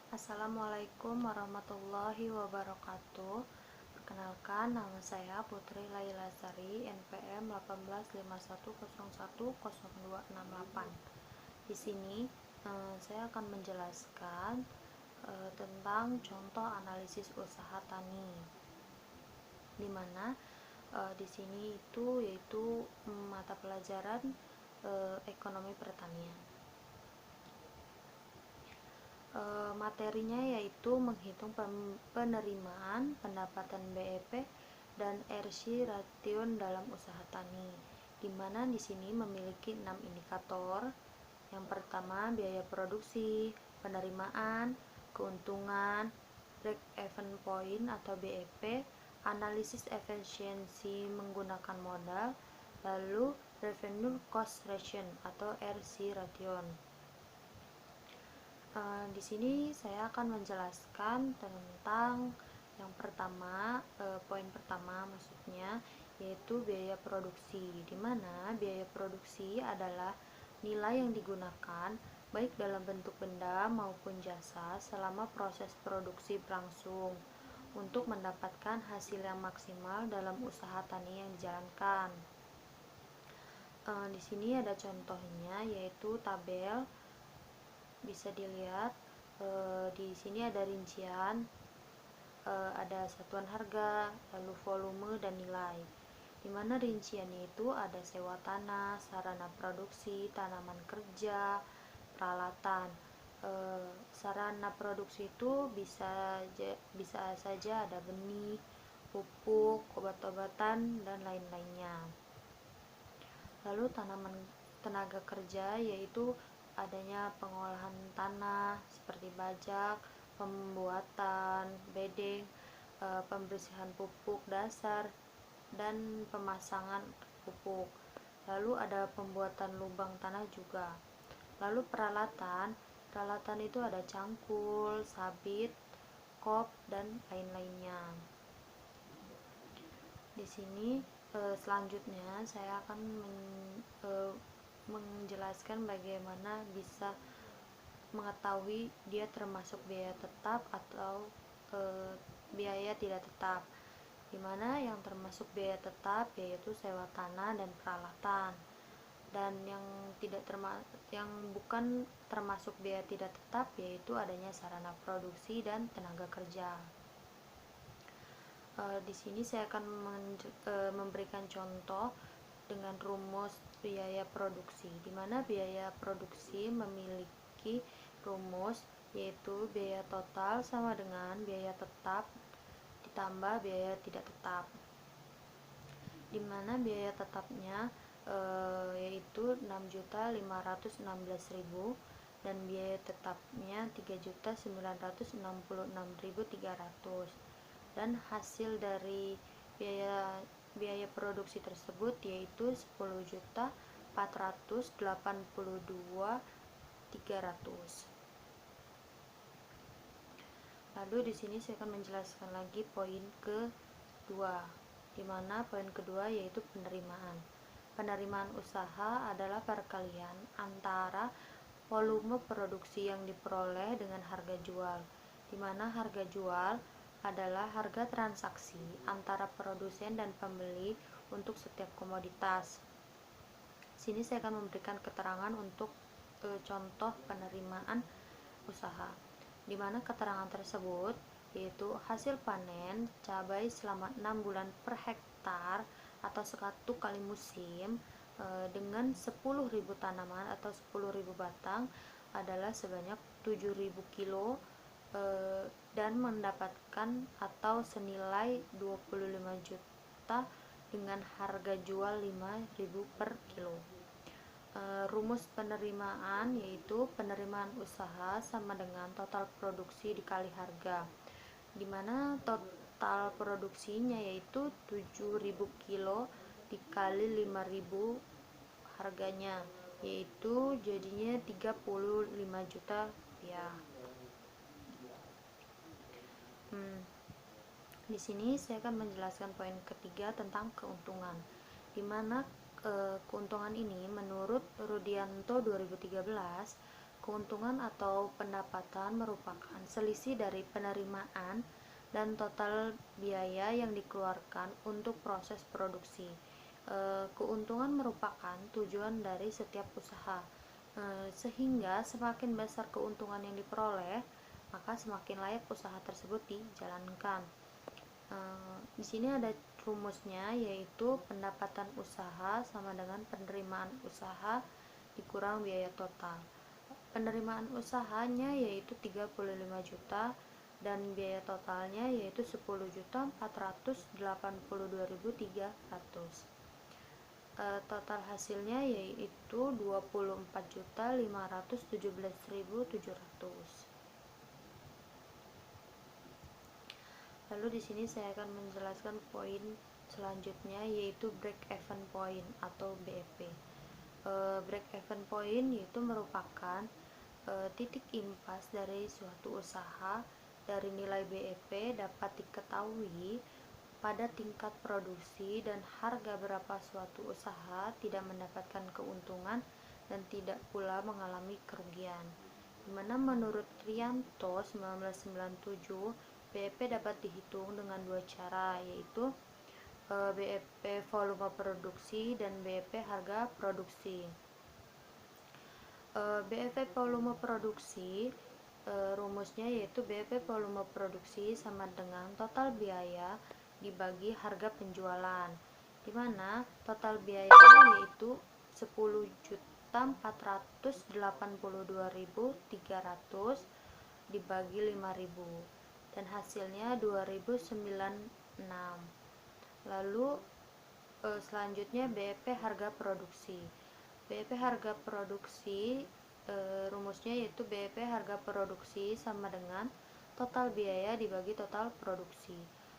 Assalamualaikum warahmatullahi wabarakatuh. Perkenalkan, nama saya Putri Laila Sari, NPM 1851010268. Di sini saya akan menjelaskan tentang contoh analisis usaha tani, di mana di sini itu yaitu mata pelajaran ekonomi pertanian. Materinya yaitu menghitung penerimaan, pendapatan BEP, dan RC ration dalam usaha tani, di mana di sini memiliki 6 indikator. Yang pertama, biaya produksi, penerimaan, keuntungan, break-even point atau BEP, analisis efisiensi menggunakan modal, lalu revenue cost ration atau RC ration. Di sini saya akan menjelaskan tentang yang pertama, poin pertama maksudnya yaitu biaya produksi, di mana biaya produksi adalah nilai yang digunakan baik dalam bentuk benda maupun jasa selama proses produksi berlangsung untuk mendapatkan hasil yang maksimal dalam usaha tani yang dijalankan. Di sini ada contohnya yaitu tabel. Bisa dilihat di sini ada rincian, ada satuan harga, lalu volume dan nilai. Di mana rinciannya itu ada sewa tanah, sarana produksi, tanaman kerja, peralatan. Sarana produksi itu bisa saja ada benih, pupuk, obat-obatan dan lain-lainnya. Lalu tenaga kerja yaitu adanya pengolahan tanah seperti bajak, pembuatan bedeng, pembersihan pupuk dasar dan pemasangan pupuk. Lalu ada pembuatan lubang tanah juga. Lalu peralatan itu ada cangkul, sabit, kop dan lain-lainnya. Di sini selanjutnya saya akan menjelaskan bagaimana bisa mengetahui dia termasuk biaya tetap atau biaya tidak tetap, dimana yang termasuk biaya tetap yaitu sewa tanah dan peralatan, dan yang bukan termasuk biaya tidak tetap yaitu adanya sarana produksi dan tenaga kerja. Di sini saya akan memberikan contoh dengan rumus biaya produksi, di mana biaya produksi memiliki rumus yaitu biaya total sama dengan biaya tetap ditambah biaya tidak tetap, di mana biaya tetapnya yaitu 6.516.000 dan biaya tetapnya 3.966.300, dan hasil dari biaya produksi tersebut yaitu 10.482.300. Lalu di sini saya akan menjelaskan lagi poin kedua, di mana poin kedua yaitu penerimaan. Penerimaan usaha adalah perkalian antara volume produksi yang diperoleh dengan harga jual, di mana harga jual adalah harga transaksi antara produsen dan pembeli untuk setiap komoditas. Sini saya akan memberikan keterangan untuk contoh penerimaan usaha, di mana keterangan tersebut yaitu hasil panen cabai selama 6 bulan per hektar atau 1 kali musim dengan 10.000 tanaman atau 10.000 batang adalah sebanyak 7.000 kilo dan mendapatkan atau senilai 25 juta dengan harga jual 5.000 per kilo. Rumus penerimaan yaitu penerimaan usaha sama dengan total produksi dikali harga, di mana total produksinya yaitu 7.000 kilo dikali 5.000 harganya, yaitu jadinya 35 juta rupiah. Di sini saya akan menjelaskan poin ketiga tentang keuntungan, di mana keuntungan ini menurut Rudianto 2013, Keuntungan atau pendapatan merupakan selisih dari penerimaan dan total biaya yang dikeluarkan untuk proses produksi. Keuntungan merupakan tujuan dari setiap usaha, sehingga semakin besar keuntungan yang diperoleh, maka semakin layak usaha tersebut dijalankan. Di sini ada rumusnya, yaitu pendapatan usaha sama dengan penerimaan usaha dikurang biaya total. Penerimaan usahanya yaitu 35 juta dan biaya totalnya yaitu 10.482.300. Total hasilnya yaitu 24.517.700. Lalu di sini saya akan menjelaskan poin selanjutnya, yaitu break even point atau BEP. Break even point yaitu merupakan titik impas dari suatu usaha dari nilai BEP dapat diketahui pada tingkat produksi dan harga berapa suatu usaha tidak mendapatkan keuntungan dan tidak pula mengalami kerugian. Dimana menurut Rianto 1997, BEP dapat dihitung dengan dua cara, yaitu BEP volume produksi dan BEP harga produksi. BEP volume produksi, rumusnya yaitu BEP volume produksi sama dengan total biaya dibagi harga penjualan, dimana total biayanya yaitu 10.482.300 dibagi 5.000 dan hasilnya 2.096. Lalu selanjutnya BEP harga produksi. BEP harga produksi, rumusnya yaitu BEP harga produksi sama dengan total biaya dibagi total produksi.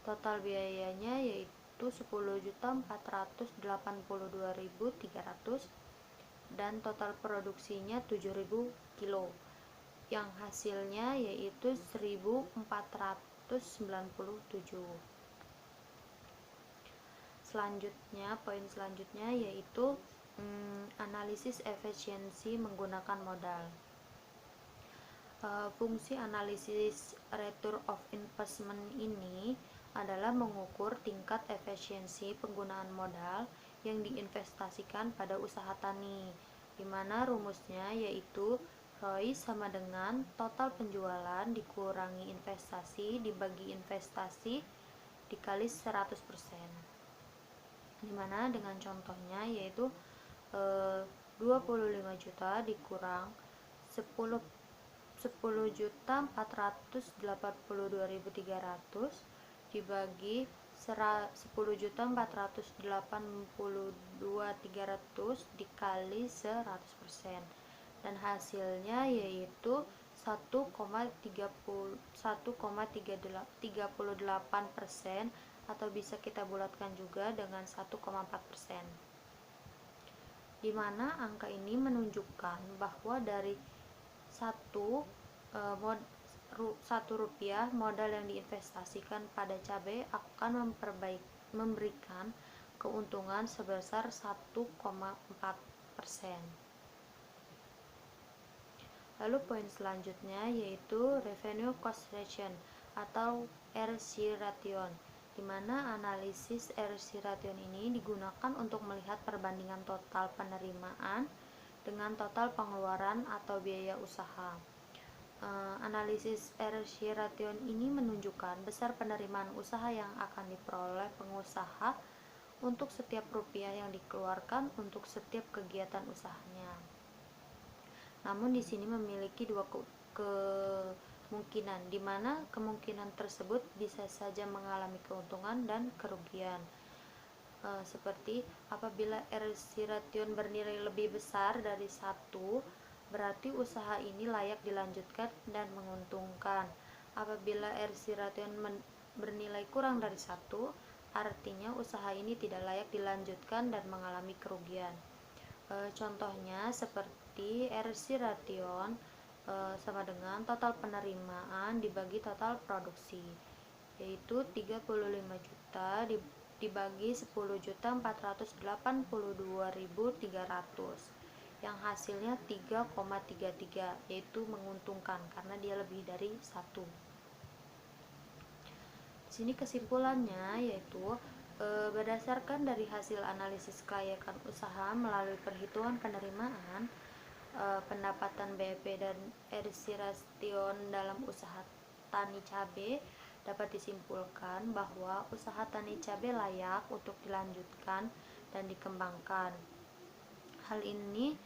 Total biayanya yaitu 10.482.300 dan total produksinya 7.000 kilo, yang hasilnya yaitu 1.497. Selanjutnya, poin selanjutnya yaitu analisis efisiensi menggunakan modal. Fungsi analisis return of investment ini adalah mengukur tingkat efisiensi penggunaan modal yang diinvestasikan pada usaha tani, di mana rumusnya yaitu ROI sama dengan total penjualan dikurangi investasi dibagi investasi dikali 100%. Dimana dengan contohnya yaitu 25 juta dikurang 10.482.300 dibagi 10.482.300 dikali 100%, dan hasilnya yaitu 1,38%, atau bisa kita bulatkan juga dengan 1,4%. Di mana angka ini menunjukkan bahwa dari satu rupiah modal yang diinvestasikan pada cabai akan memberikan keuntungan sebesar 1,4%. Lalu poin selanjutnya yaitu revenue cost ratio atau RC ration, di mana analisis RC ration ini digunakan untuk melihat perbandingan total penerimaan dengan total pengeluaran atau biaya usaha. Analisis RC ration ini menunjukkan besar penerimaan usaha yang akan diperoleh pengusaha untuk setiap rupiah yang dikeluarkan untuk setiap kegiatan usahanya. Namun di sini memiliki dua kemungkinan, di mana kemungkinan tersebut bisa saja mengalami keuntungan dan kerugian. Seperti apabila RC ration bernilai lebih besar dari 1, berarti usaha ini layak dilanjutkan dan menguntungkan. Apabila RC ration bernilai kurang dari 1, artinya usaha ini tidak layak dilanjutkan dan mengalami kerugian. Contohnya seperti RC ration sama dengan total penerimaan dibagi total produksi, yaitu 35 juta dibagi 10.482.300, yang hasilnya 3,33, yaitu menguntungkan karena dia lebih dari 1. Di sini kesimpulannya yaitu berdasarkan dari hasil analisis kelayakan usaha melalui perhitungan penerimaan, pendapatan BEP dan RC Ration dalam usaha tani cabai, dapat disimpulkan bahwa usaha tani cabai layak untuk dilanjutkan dan dikembangkan. Hal ini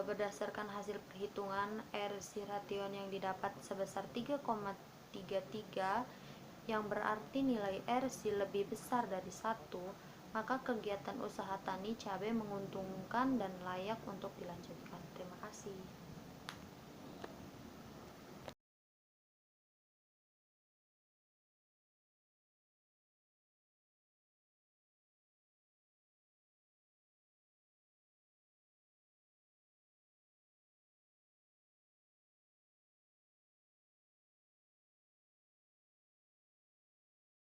berdasarkan hasil perhitungan RC Ration yang didapat sebesar 3,33, yang berarti nilai RC lebih besar dari 1, maka kegiatan usaha tani cabai menguntungkan dan layak untuk dilanjutkan. Terima kasih.